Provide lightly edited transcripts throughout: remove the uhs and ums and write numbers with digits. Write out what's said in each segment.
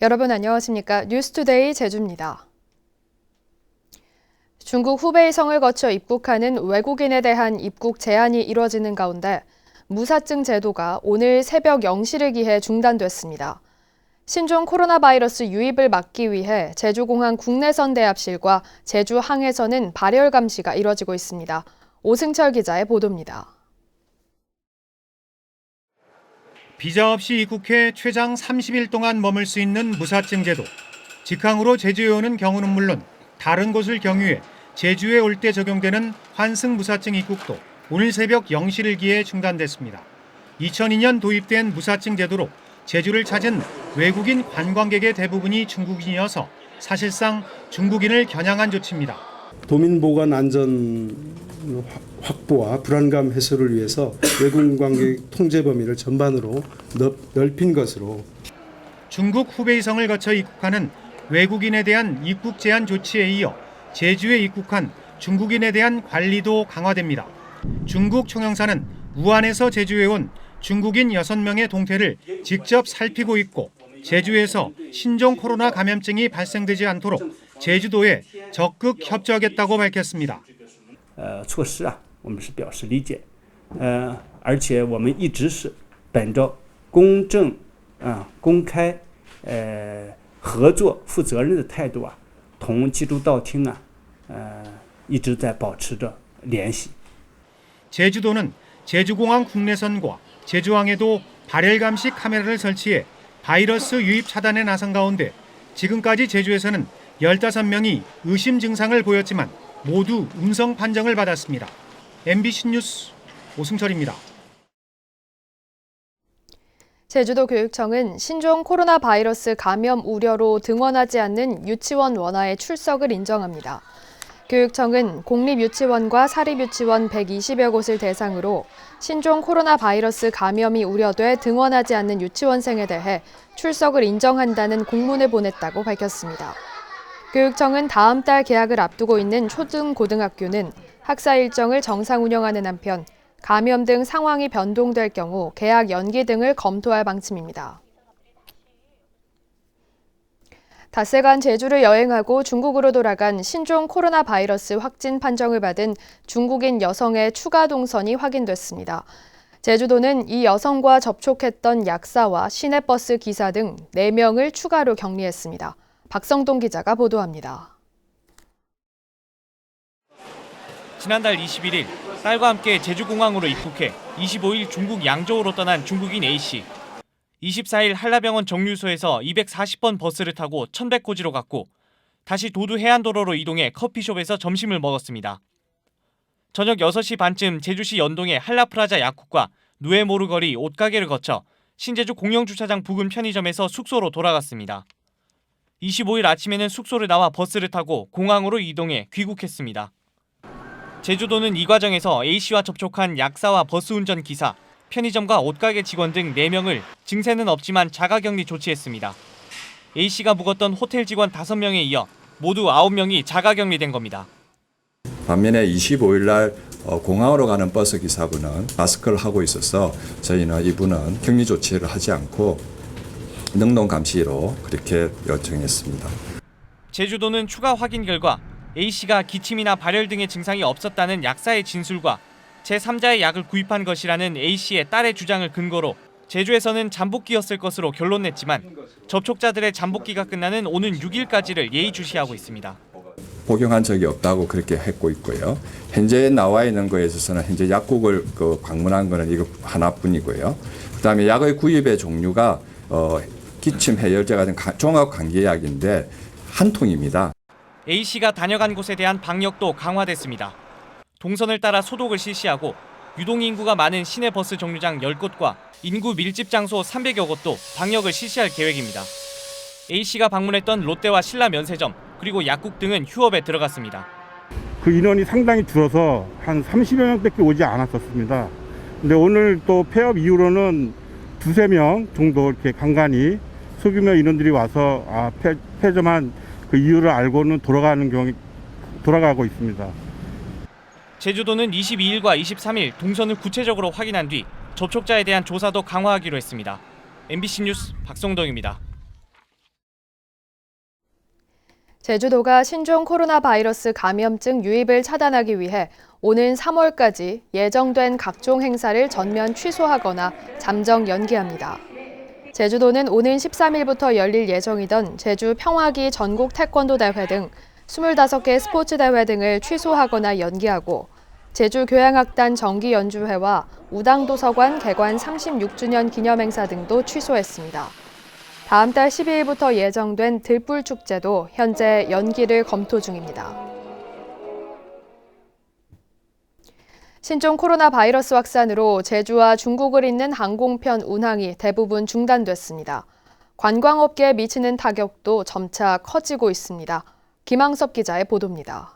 여러분 안녕하십니까? 뉴스투데이 제주입니다. 중국 후베이성을 거쳐 입국하는 외국인에 대한 입국 제한이 이뤄지는 가운데 무사증 제도가 오늘 새벽 0시를 기해 중단됐습니다. 신종 코로나 바이러스 유입을 막기 위해 제주공항 국내선 대합실과 제주항에서는 발열 감시가 이뤄지고 있습니다. 오승철 기자의 보도입니다. 비자 없이 입국해 최장 30일 동안 머물 수 있는 무사증 제도. 직항으로 제주에 오는 경우는 물론 다른 곳을 경유해 제주에 올 때 적용되는 환승 무사증 입국도 오늘 새벽 0시를 기해 중단됐습니다. 2002년 도입된 무사증 제도로 제주를 찾은 외국인 관광객의 대부분이 중국인이어서 사실상 중국인을 겨냥한 조치입니다. 도민 보건 안전 확보와 불안감 해소를 위해서 외국인 관객 통제 범위를 전반으로 넓힌 것으로 중국 후베이성을 거쳐 입국하는 외국인에 대한 입국 제한 조치에 이어 제주에 입국한 중국인에 대한 관리도 강화됩니다. 중국 총영사는 우한에서 제주에 온 중국인 6명의 동태를 직접 살피고 있고 제주에서 신종 코로나 감염증이 발생되지 않도록 제주도에 적극 협조하겠다고 밝혔습니다. 措施啊，我们是表示理解，而且我们一直是本着公正、公开、合作、负责任的态度啊，同济州道厅啊，一直在保持着联系。 제주도는 제주공항 국내선과 제주항에도 발열 감시 카메라를 설치해 바이러스 유입 차단에 나선 가운데 지금까지 제주에서는 15명이 의심 증상을 보였지만 모두 음성 판정을 받았습니다. MBC 뉴스 오승철입니다. 제주도 교육청은 신종 코로나 바이러스 감염 우려로 등원하지 않는 유치원 원화의 출석을 인정합니다. 교육청은 공립유치원과 사립유치원 120여 곳을 대상으로 신종 코로나 바이러스 감염이 우려돼 등원하지 않는 유치원생에 대해 출석을 인정한다는 공문을 보냈다고 밝혔습니다. 교육청은 다음 달 개학을 앞두고 있는 초등고등학교는 학사 일정을 정상 운영하는 한편 감염 등 상황이 변동될 경우 개학 연기 등을 검토할 방침입니다. 닷새간 제주를 여행하고 중국으로 돌아간 신종 코로나 바이러스 확진 판정을 받은 중국인 여성의 추가 동선이 확인됐습니다. 제주도는 이 여성과 접촉했던 약사와 시내버스 기사 등 4명을 추가로 격리했습니다. 박성동 기자가 보도합니다. 지난달 21일 딸과 함께 제주공항으로 입국해 25일 중국 양저우로 떠난 중국인 A씨. 24일 한라병원 정류소에서 240번 버스를 타고 천백고지로 갔고 다시 도두 해안도로로 이동해 커피숍에서 점심을 먹었습니다. 저녁 6시 반쯤 제주시 연동의 한라프라자 약국과 누에모르거리 옷가게를 거쳐 신제주 공영주차장 부근 편의점에서 숙소로 돌아갔습니다. 25일 아침에는 숙소를 나와 버스를 타고 공항으로 이동해 귀국했습니다. 제주도는 이 과정에서 A씨와 접촉한 약사와 버스 운전 기사, 편의점과 옷가게 직원 등 4명을 증세는 없지만 자가격리 조치했습니다. A씨가 묵었던 호텔 직원 5명에 이어 모두 9명이 자가격리된 겁니다. 반면에 25일 날 공항으로 가는 버스 기사분은 마스크를 하고 있어서 저희는 이분은 격리 조치를 하지 않고 능동 감시로 그렇게 요청했습니다. 제주도는 추가 확인 결과 A씨가 기침이나 발열 등의 증상이 없었다는 약사의 진술과 제3자의 약을 구입한 것이라는 A씨의 딸의 주장을 근거로 제주에서는 잠복기였을 것으로 결론냈지만 접촉자들의 잠복기가 끝나는 오는 6일까지를 예의주시하고 있습니다. 복용한 적이 없다고 그렇게 했고 있고요. 현재 나와 있는 거에 있어서는 현재 약국을 방문한 거는 이거 하나뿐이고요. 그다음에 약의 구입의 종류가 기침 해열제 같은 종합 감기약인데 한 통입니다. A씨가 다녀간 곳에 대한 방역도 강화됐습니다. 동선을 따라 소독을 실시하고 유동인구가 많은 시내버스 정류장 10곳과 인구 밀집 장소 300여 곳도 방역을 실시할 계획입니다. A씨가 방문했던 롯데와 신라 면세점 그리고 약국 등은 휴업에 들어갔습니다. 그 인원이 상당히 줄어서 한 30여 명밖에 오지 않았었습니다. 근데 오늘 또 폐업 이후로는 2~3명 정도 이렇게 간간히 소규모 인원들이 와서 폐점한 그 이유를 알고는 돌아가고 있습니다. 제주도는 22일과 23일 동선을 구체적으로 확인한 뒤 접촉자에 대한 조사도 강화하기로 했습니다. MBC 뉴스 박성동입니다. 제주도가 신종 코로나 바이러스 감염증 유입을 차단하기 위해 오는 3월까지 예정된 각종 행사를 전면 취소하거나 잠정 연기합니다. 제주도는 오는 13일부터 열릴 예정이던 제주 평화기 전국 태권도 대회 등 25개 스포츠 대회 등을 취소하거나 연기하고 제주 교향악단 정기 연주회와 우당도서관 개관 36주년 기념행사 등도 취소했습니다. 다음 달 12일부터 예정된 들불축제도 현재 연기를 검토 중입니다. 신종 코로나 바이러스 확산으로 제주와 중국을 잇는 항공편 운항이 대부분 중단됐습니다. 관광업계에 미치는 타격도 점차 커지고 있습니다. 김항섭 기자의 보도입니다.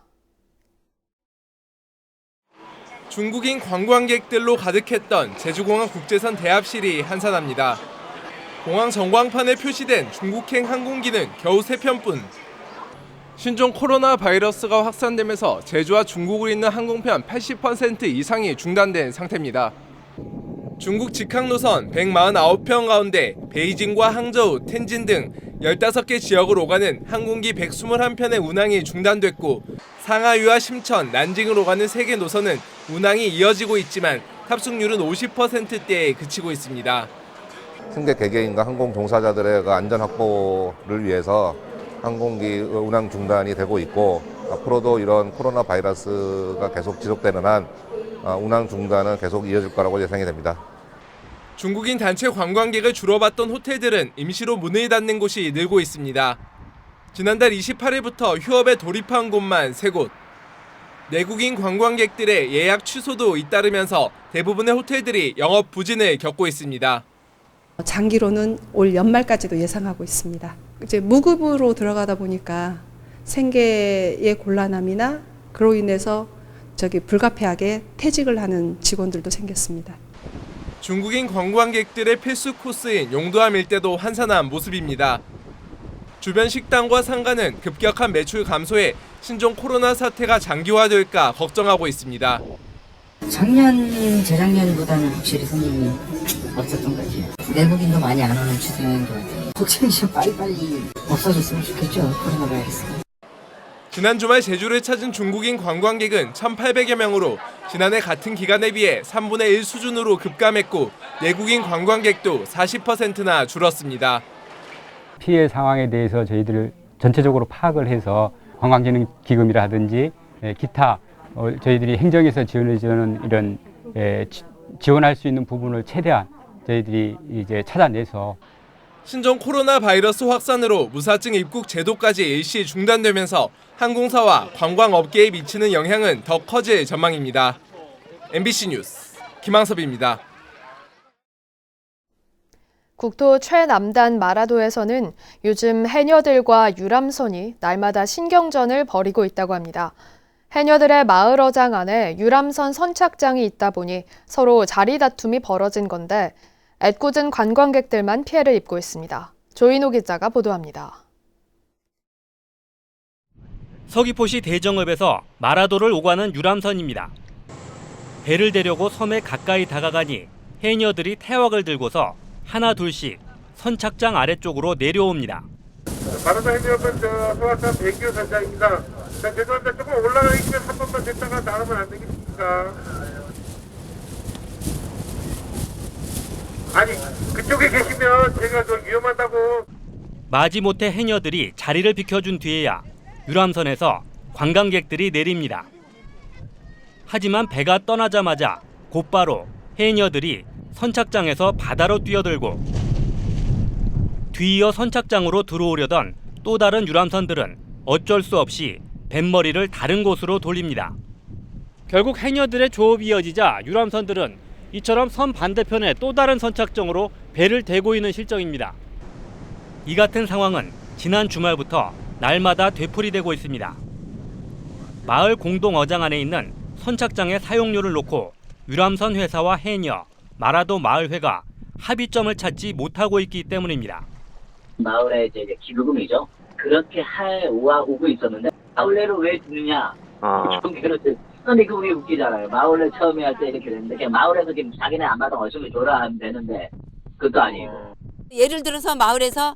중국인 관광객들로 가득했던 제주공항 국제선 대합실이 한산합니다. 공항 전광판에 표시된 중국행 항공기는 겨우 3편뿐. 신종 코로나 바이러스가 확산되면서 제주와 중국을 잇는 항공편 80% 이상이 중단된 상태입니다. 중국 직항 노선 149편 가운데 베이징과 항저우, 텐진 등 15개 지역을 오가는 항공기 121편의 운항이 중단됐고 상하이와 심천, 난징을 오가는 3개 노선은 운항이 이어지고 있지만 탑승률은 50%대에 그치고 있습니다. 승객 개개인과 항공 종사자들의 안전 확보를 위해서 항공기 운항 중단이 되고 있고 앞으로도 이런 코로나 바이러스가 계속 지속되는 한 운항 중단은 계속 이어질 거라고 예상이 됩니다. 중국인 단체 관광객을 주로 봤던 호텔들은 임시로 문을 닫는 곳이 늘고 있습니다. 지난달 28일부터 휴업에 돌입한 곳만 3곳. 내국인 관광객들의 예약 취소도 잇따르면서 대부분의 호텔들이 영업 부진을 겪고 있습니다. 장기로는 올 연말까지도 예상하고 있습니다. 이제 무급으로 들어가다 보니까 생계의 곤란함이나 그로 인해서 불가피하게 퇴직을 하는 직원들도 생겼습니다. 중국인 관광객들의 필수 코스인 용도암 일대도 한산한 모습입니다. 주변 식당과 상가는 급격한 매출 감소에 신종 코로나 사태가 장기화될까 걱정하고 있습니다. 작년, 재작년보다는 확실히 손님이 없었던 것 같아요. 내국인도 많이 안 오는 추세인 것 같아요. 걱정이 좀 빨리빨리 없어졌으면 좋겠죠, 코로나 바이러스. 지난 주말 제주를 찾은 중국인 관광객은 1,800여 명으로 지난해 같은 기간에 비해 3분의 1 수준으로 급감했고 내국인 관광객도 40%나 줄었습니다. 피해 상황에 대해서 저희들 전체적으로 파악을 해서 관광진흥기금이라든지 기타 저희들이 행정에서 지원해주는 이런 지원할 수 있는 부분을 최대한 저희들이 이제 찾아내서 신종 코로나 바이러스 확산으로 무사증 입국 제도까지 일시 중단되면서 항공사와 관광업계에 미치는 영향은 더 커질 전망입니다. MBC 뉴스 김항섭입니다. 국토 최남단 마라도에서는 요즘 해녀들과 유람선이 날마다 신경전을 벌이고 있다고 합니다. 해녀들의 마을 어장 안에 유람선 선착장이 있다 보니 서로 자리 다툼이 벌어진 건데 애꿎은 관광객들만 피해를 입고 있습니다. 조인호 기자가 보도합니다. 서귀포시 대정읍에서 마라도를 오가는 유람선입니다. 배를 대려고 섬에 가까이 다가가니 해녀들이 태왁을 들고서 하나 둘씩 선착장 아래쪽으로 내려옵니다. 마라도 해녀분 소화산 백규 선장입니다. 죄송합니다. 조금 올라가 있으면 한 번만 됐다가 나가면 안 되겠습니까? 아니 그쪽에 계시면 제가 그 위험하다고. 마지못해 해녀들이 자리를 비켜준 뒤에야 유람선에서 관광객들이 내립니다. 하지만 배가 떠나자마자 곧바로 해녀들이 선착장에서 바다로 뛰어들고 뒤이어 선착장으로 들어오려던 또 다른 유람선들은 어쩔 수 없이 뱃머리를 다른 곳으로 돌립니다. 결국 해녀들의 조업이 이어지자 유람선들은 이처럼 섬 반대편에 또 다른 선착장으로 배를 대고 있는 실정입니다. 이 같은 상황은 지난 주말부터 날마다 되풀이되고 있습니다. 마을 공동 어장 안에 있는 선착장의 사용료를 놓고 유람선 회사와 해녀, 마라도 마을회가 합의점을 찾지 못하고 있기 때문입니다. 마을에 이제 기부금이죠. 그렇게 오고 있었는데 마을회로 왜 듣느냐? 좀 그렇지. 근데 그게 웃기잖아요. 마을회 처음에 할 때 이렇게 됐는데 그냥 마을에서 지금 자기네 안마당 어쩌면 줘라 하면 되는데 그것도 아니고. 예를 들어서 마을에서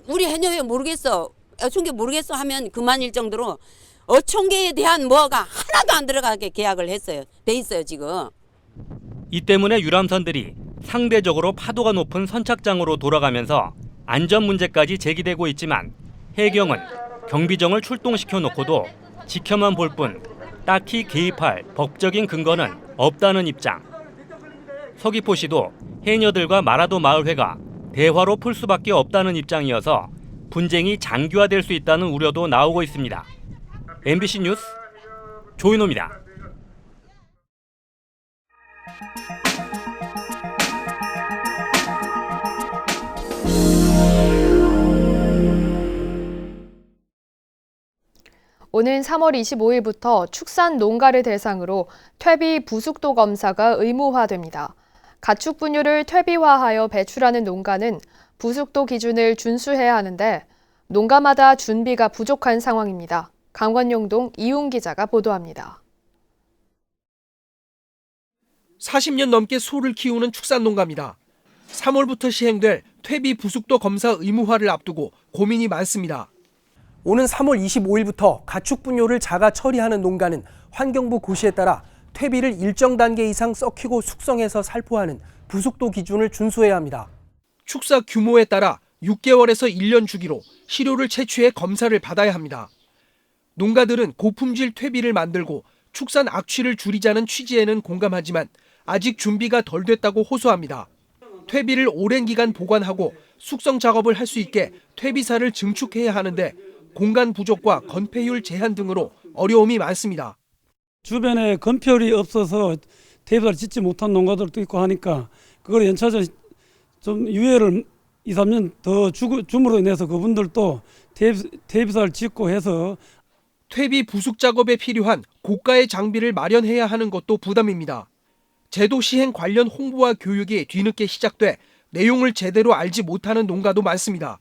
우리 해녀회 모르겠어. 어촌계 모르겠어 하면 그만일 정도로 어촌계에 대한 뭐가 하나도 안 들어가게 계약을 했어요. 돼 있어요 지금. 이 때문에 유람선들이 상대적으로 파도가 높은 선착장으로 돌아가면서 안전 문제까지 제기되고 있지만 해경은 경비정을 출동시켜 놓고도 지켜만 볼 뿐 딱히 개입할 법적인 근거는 없다는 입장. 서귀포시도 해녀들과 마라도 마을회가 대화로 풀 수밖에 없다는 입장이어서 분쟁이 장기화될 수 있다는 우려도 나오고 있습니다. MBC 뉴스 조인호입니다. 오는 3월 25일부터 축산 농가를 대상으로 퇴비 부숙도 검사가 의무화됩니다. 가축 분유를 퇴비화하여 배출하는 농가는 부숙도 기준을 준수해야 하는데 농가마다 준비가 부족한 상황입니다. 강원용동 이웅 기자가 보도합니다. 40년 넘게 소를 키우는 축산농가입니다. 3월부터 시행될 퇴비 부숙도 검사 의무화를 앞두고 고민이 많습니다. 오는 3월 25일부터 가축 분뇨를 자가 처리하는 농가는 환경부 고시에 따라 퇴비를 일정 단계 이상 썩히고 숙성해서 살포하는 부숙도 기준을 준수해야 합니다. 축사 규모에 따라 6개월에서 1년 주기로 시료를 채취해 검사를 받아야 합니다. 농가들은 고품질 퇴비를 만들고 축산 악취를 줄이자는 취지에는 공감하지만 아직 준비가 덜 됐다고 호소합니다. 퇴비를 오랜 기간 보관하고 숙성 작업을 할 수 있게 퇴비사를 증축해야 하는데 공간 부족과 건폐율 제한 등으로 어려움이 많습니다. 주변에 건폐율이 없어서 퇴비사를 짓지 못한 농가들도 있고 하니까 그걸 연차적 좀 유예를 2, 3년 더 줌으로 인해서 그분들도 퇴비사를 짓고 해서 퇴비 부숙 작업에 필요한 고가의 장비를 마련해야 하는 것도 부담입니다. 제도 시행 관련 홍보와 교육이 뒤늦게 시작돼 내용을 제대로 알지 못하는 농가도 많습니다.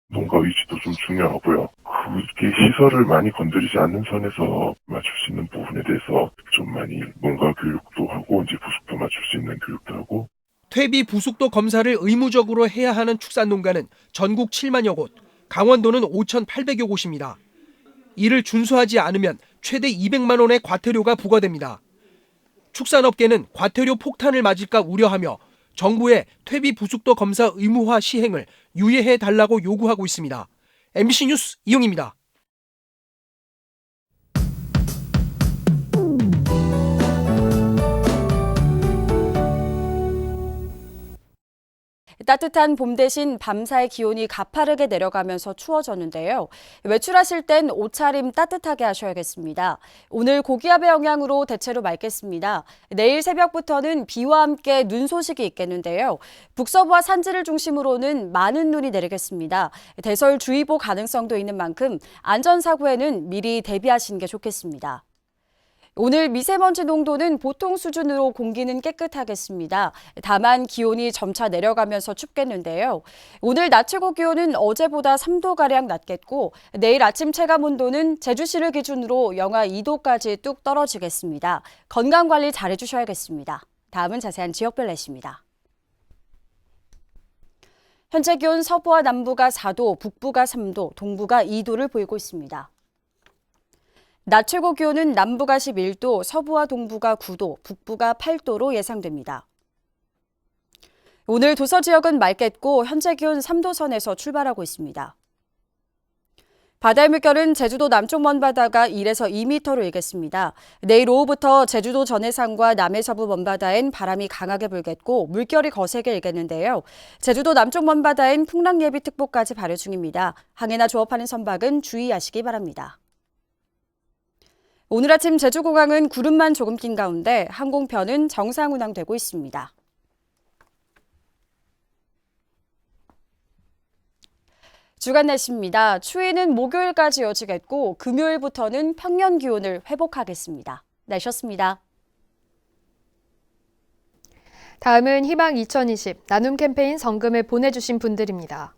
농가 위치도 좀 중요하고요. 그게 시설을 많이 건드리지 않는 선에서 맞출 수 있는 부분에 대해서 좀 많이 농가 교육도 하고 이제 부숙도 맞출 수 있는 교육도 하고. 퇴비 부숙도 검사를 의무적으로 해야 하는 축산농가는 전국 7만여 곳, 강원도는 5,800여 곳입니다. 이를 준수하지 않으면 최대 200만 원의 과태료가 부과됩니다. 축산업계는 과태료 폭탄을 맞을까 우려하며 정부의 퇴비 부숙도 검사 의무화 시행을 유예해 달라고 요구하고 있습니다. MBC 뉴스 이용입니다. 따뜻한 봄 대신 밤사이 기온이 가파르게 내려가면서 추워졌는데요. 외출하실 땐 옷차림 따뜻하게 하셔야겠습니다. 오늘 고기압의 영향으로 대체로 맑겠습니다. 내일 새벽부터는 비와 함께 눈 소식이 있겠는데요. 북서부와 산지를 중심으로는 많은 눈이 내리겠습니다. 대설주의보 가능성도 있는 만큼 안전사고에는 미리 대비하시는 게 좋겠습니다. 오늘 미세먼지 농도는 보통 수준으로 공기는 깨끗하겠습니다. 다만 기온이 점차 내려가면서 춥겠는데요. 오늘 낮 최고 기온은 어제보다 3도가량 낮겠고 내일 아침 체감 온도는 제주시를 기준으로 영하 2도까지 뚝 떨어지겠습니다. 건강관리 잘해주셔야겠습니다. 다음은 자세한 지역별 날씨입니다. 현재 기온 서부와 남부가 4도, 북부가 3도, 동부가 2도를 보이고 있습니다. 낮 최고 기온은 남부가 11도, 서부와 동부가 9도, 북부가 8도로 예상됩니다. 오늘 도서 지역은 맑겠고 현재 기온 3도 선에서 출발하고 있습니다. 바다의 물결은 제주도 남쪽 먼바다가 1에서 2m로 일겠습니다. 내일 오후부터 제주도 전해상과 남해 서부 먼바다엔 바람이 강하게 불겠고 물결이 거세게 일겠는데요. 제주도 남쪽 먼바다엔 풍랑예비특보까지 발효 중입니다. 항해나 조업하는 선박은 주의하시기 바랍니다. 오늘 아침 제주공항은 구름만 조금 낀 가운데 항공편은 정상 운항되고 있습니다. 주간 날씨입니다. 추위는 목요일까지 이어지겠고 금요일부터는 평년 기온을 회복하겠습니다. 날씨였습니다. 다음은 희망 2020 나눔 캠페인 성금을 보내주신 분들입니다.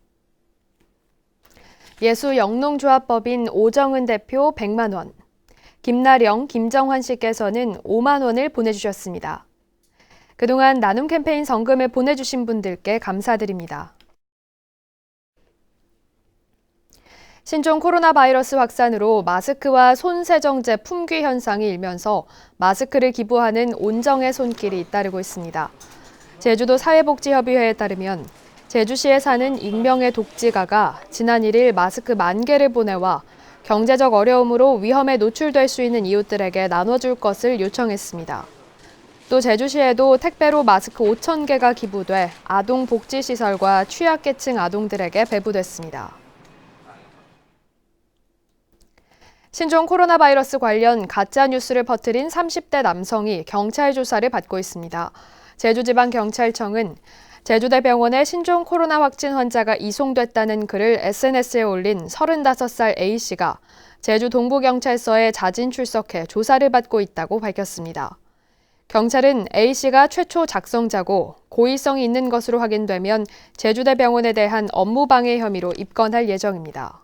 예수 영농조합법인 오정은 대표 100만 원, 김나령, 김정환 씨께서는 5만 원을 보내주셨습니다. 그동안 나눔 캠페인 성금을 보내주신 분들께 감사드립니다. 신종 코로나 바이러스 확산으로 마스크와 손세정제 품귀 현상이 일면서 마스크를 기부하는 온정의 손길이 잇따르고 있습니다. 제주도 사회복지협의회에 따르면 제주시에 사는 익명의 독지가가 지난 1일 마스크 10,000개를 보내와 경제적 어려움으로 위험에 노출될 수 있는 이웃들에게 나눠줄 것을 요청했습니다. 또 제주시에도 택배로 마스크 5,000개가 기부돼 아동복지시설과 취약계층 아동들에게 배부됐습니다. 신종 코로나 바이러스 관련 가짜 뉴스를 퍼뜨린 30대 남성이 경찰 조사를 받고 있습니다. 제주지방경찰청은 제주대병원에 신종 코로나 확진 환자가 이송됐다는 글을 SNS에 올린 35살 A씨가 제주 동부경찰서에 자진 출석해 조사를 받고 있다고 밝혔습니다. 경찰은 A씨가 최초 작성자고 고의성이 있는 것으로 확인되면 제주대병원에 대한 업무방해 혐의로 입건할 예정입니다.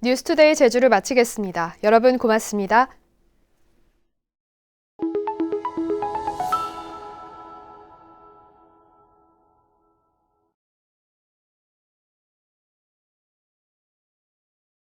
뉴스투데이 제주를 마치겠습니다. 여러분 고맙습니다.